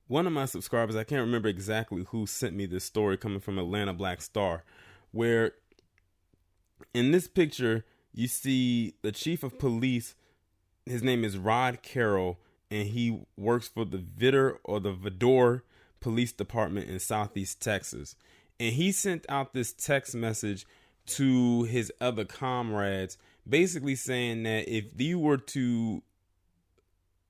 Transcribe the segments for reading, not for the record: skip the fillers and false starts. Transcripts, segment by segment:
one of my subscribers, I can't remember exactly who sent me this story coming from Atlanta Black Star, where in this picture you see the chief of police. His name is Rod Carroll, and he works for the Vidor Police Department in Southeast Texas. And he sent out this text message to his other comrades, basically saying that if you were to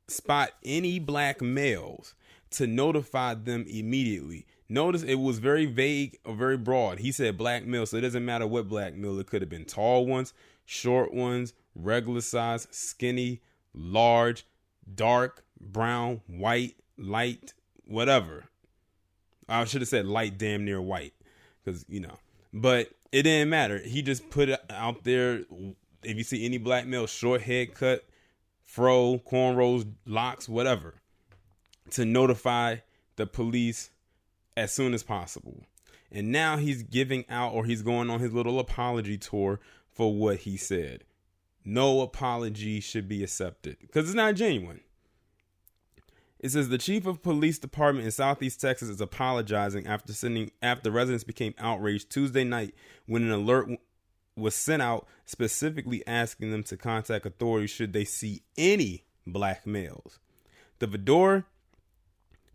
spot any black males, to notify them immediately. Notice it was very vague or very broad. He said black male, so it doesn't matter what black male. It could have been tall ones, short ones, regular size, skinny, large, dark, brown, white, light, whatever. I should have said light, damn near white, because, but it didn't matter. He just put it out there. If you see any black male, short haircut, fro, cornrows, locks, whatever, to notify the police as soon as possible. And now he's giving out, or he's going on his little apology tour for what he said. No apology should be accepted because it's not genuine. It says the chief of police department in Southeast Texas is apologizing after residents became outraged Tuesday night when an alert was sent out specifically asking them to contact authorities should they see any black males. The Vidor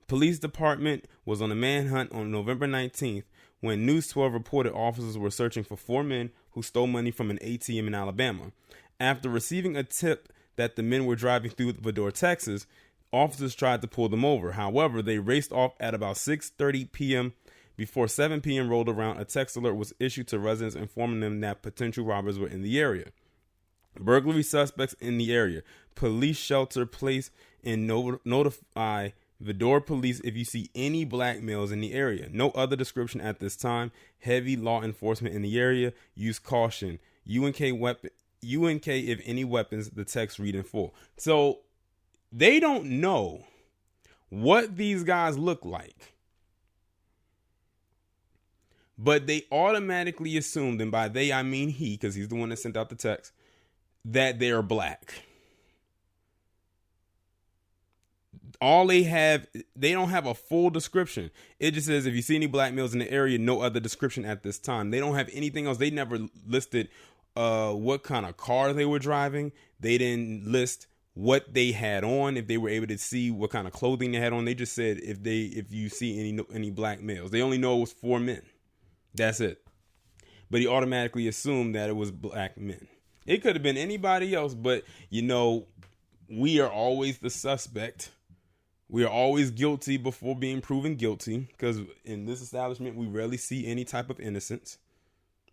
Police Department was on a manhunt on November 19th when News 12 reported officers were searching for 4 men who stole money from an ATM in Alabama. After receiving a tip that the men were driving through Vidor, Texas, officers tried to pull them over. However, they raced off at about 6:30 p.m. Before 7 p.m. rolled around, a text alert was issued to residents informing them that potential robbers were in the area. Burglary suspects in the area. Police shelter place and notify Vidor police if you see any black males in the area. No other description at this time. Heavy law enforcement in the area. Use caution. UNK if any weapons, the text read in full. So they don't know what these guys look like, but they automatically assumed, and by they I mean he, because he's the one that sent out the text, that they're black. They don't have a full description. It just says if you see any black males in the area, no other description at this time. They don't have anything else. They never listed what kind of car they were driving. They didn't list what they had on, if they were able to see what kind of clothing they had on. They just said if you see any black males. They only know it was 4 men. That's it. But he automatically assumed that it was black men. It could have been anybody else, but we are always the suspect. We are always guilty before being proven guilty, because in this establishment, we rarely see any type of innocence,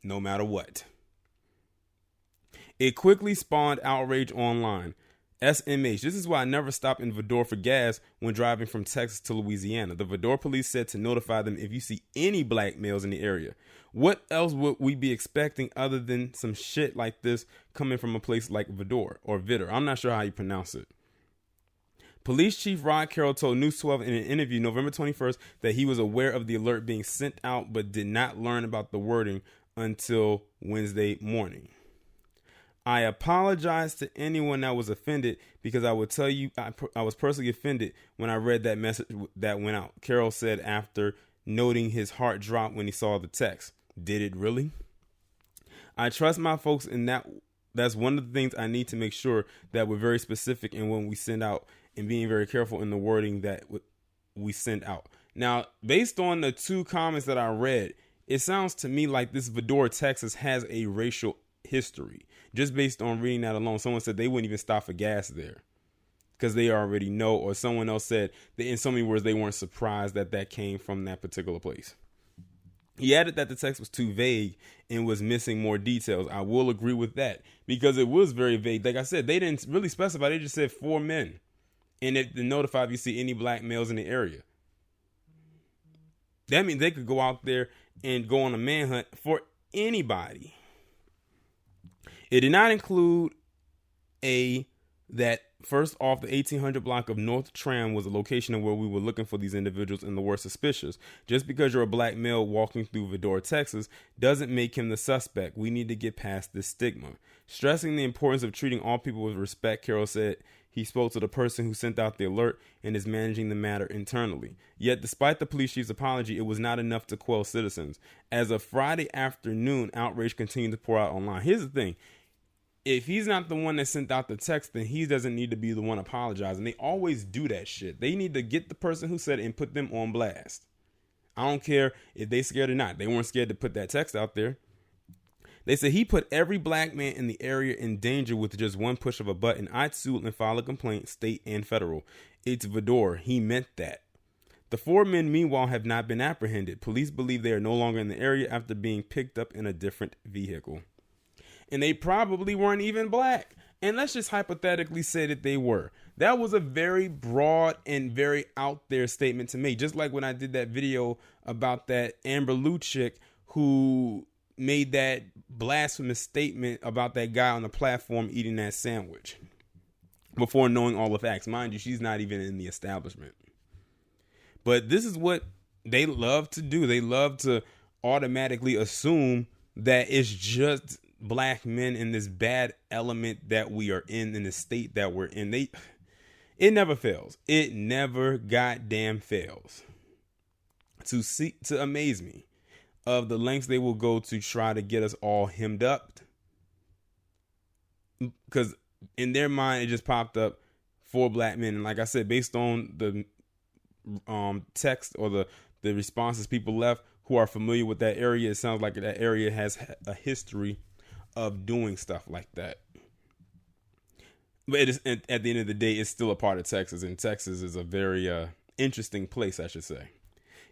no matter what. It quickly spawned outrage online. SMH. This is why I never stop in Vidor for gas when driving from Texas to Louisiana. The Vidor police said to notify them if you see any black males in the area. What else would we be expecting other than some shit like this coming from a place like Vidor or Vidor? I'm not sure how you pronounce it. Police Chief Rod Carroll told News 12 in an interview November 21st that he was aware of the alert being sent out but did not learn about the wording until Wednesday morning. I apologize to anyone that was offended because I will tell you I was personally offended when I read that message that went out. Carroll said after noting his heart drop when he saw the text. Did it really? I trust my folks in that. That's one of the things I need to make sure that we're very specific in when we send out and being very careful in the wording that we send out. Now, based on the 2 comments that I read, it sounds to me like this Vidor, Texas has a racial history. Just based on reading that alone, someone said they wouldn't even stop for gas there because they already know, or someone else said that in so many words they weren't surprised that came from that particular place. He added that the text was too vague and was missing more details. I will agree with that because it was very vague. Like I said, they didn't really specify. They just said 4 men. And if they notify if you see any black males in the area. That means they could go out there and go on a manhunt for anybody. It did not include that first off, the 1800 block of North Tram was a location where we were looking for these individuals and the were suspicious. Just because you're a black male walking through Vidor, Texas, doesn't make him the suspect. We need to get past this stigma. Stressing the importance of treating all people with respect, Carroll said He spoke to the person who sent out the alert and is managing the matter internally. Yet, despite the police chief's apology, it was not enough to quell citizens. As of Friday afternoon, outrage continued to pour out online. Here's the thing. If he's not the one that sent out the text, then he doesn't need to be the one apologizing. They always do that shit. They need to get the person who said it and put them on blast. I don't care if they scared or not. They weren't scared to put that text out there. They said he put every black man in the area in danger with just one push of a button. I'd sue and file a complaint, state and federal. It's Vador. He meant that. The 4 men, meanwhile, have not been apprehended. Police believe they are no longer in the area after being picked up in a different vehicle. And they probably weren't even black. And let's just hypothetically say that they were. That was a very broad and very out there statement to make. Just like when I did that video about that Amber Lou chick who made that blasphemous statement about that guy on the platform eating that sandwich before knowing all the facts. Mind you, she's not even in the establishment. But this is what they love to do. They love to automatically assume that it's just black men in this bad element that we are in the state that we're in. It never fails. It never goddamn fails to amaze me of the lengths they will go to try to get us all hemmed up. Because in their mind, it just popped up 4 black men. And like I said, based on the text or the responses people left who are familiar with that area, it sounds like that area has a history of doing stuff like that. But it is, at the end of the day, it's still a part of Texas. And Texas is a very interesting place, I should say.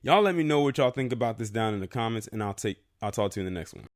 Y'all let me know what y'all think about this down in the comments, and I'll talk to you in the next one.